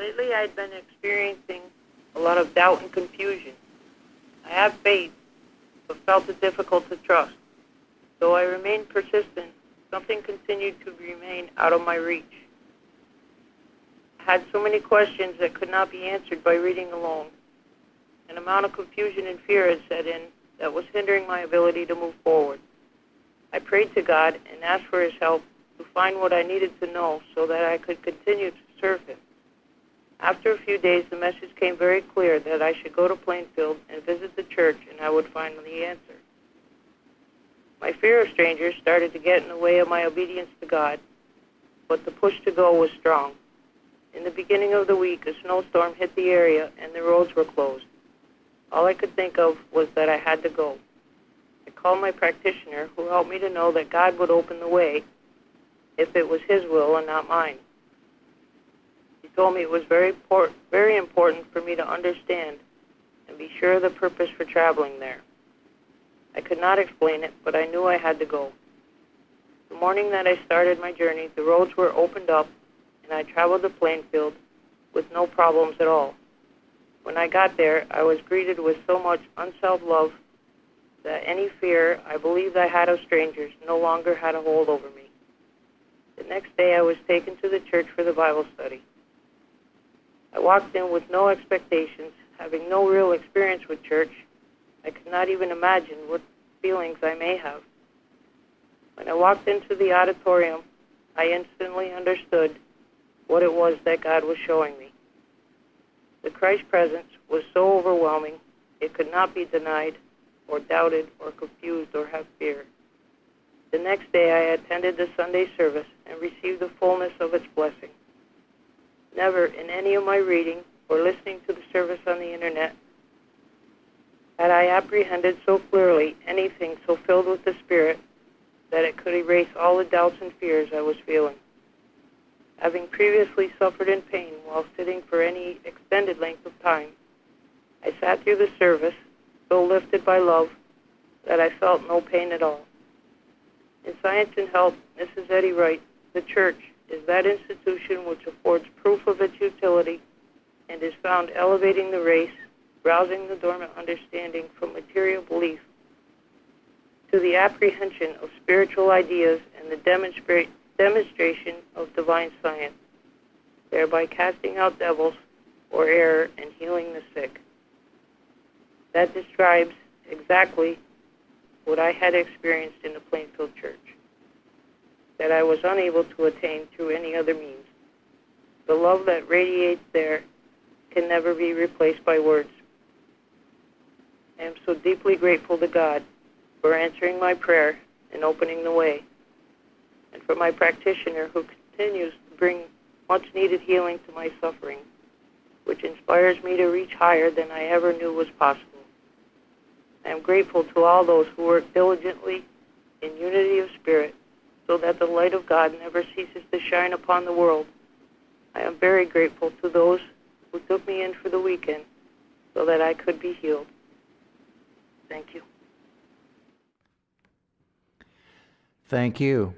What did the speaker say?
Lately, I'd been experiencing a lot of doubt and confusion. I have faith, but felt it difficult to trust. Though I remained persistent, something continued to remain out of my reach. I had so many questions that could not be answered by reading alone. An amount of confusion and fear had set in that was hindering my ability to move forward. I prayed to God and asked for His help to find what I needed to know so that I could continue to serve Him. After a few days, the message came very clear that I should go to Plainfield and visit the church, and I would find the answer. My fear of strangers started to get in the way of my obedience to God, but the push to go was strong. In the beginning of the week, a snowstorm hit the area, and the roads were closed. All I could think of was that I had to go. I called my practitioner, who helped me to know that God would open the way if it was His will and not mine. He told me it was very important for me to understand and be sure of the purpose for traveling there. I could not explain it, but I knew I had to go. The morning that I started my journey, the roads were opened up, and I traveled to Plainfield with no problems at all. When I got there, I was greeted with so much unself-love that any fear I believed I had of strangers no longer had a hold over me. The next day, I was taken to the church for the Bible study. I walked in with no expectations, having no real experience with church. I could not even imagine what feelings I may have. When I walked into the auditorium, I instantly understood what it was that God was showing me. The Christ presence was so overwhelming, it could not be denied or doubted or confused or have fear. The next day I attended the Sunday service and received the fullness of its blessing. Never in any of my reading or listening to the service on the internet had I apprehended so clearly anything so filled with the Spirit that it could erase all the doubts and fears I was feeling. Having previously suffered in pain while sitting for any extended length of time, I sat through the service so lifted by love that I felt no pain at all. In Science and Health, Mrs. Eddy writes, "The Church is that institution which affords proof of its utility and is found elevating the race, rousing the dormant understanding from material belief to the apprehension of spiritual ideas and the demonstration of divine science, thereby casting out devils or error and healing the sick." That describes exactly what I had experienced in the Plainfield Church, that I was unable to attain through any other means. The love that radiates there can never be replaced by words. I am so deeply grateful to God for answering my prayer and opening the way, and for my practitioner who continues to bring much-needed healing to my suffering, which inspires me to reach higher than I ever knew was possible. I am grateful to all those who work diligently in unity of spirit so that the light of God never ceases to shine upon the world. I am very grateful to those who took me in for the weekend so that I could be healed. Thank you. Thank you.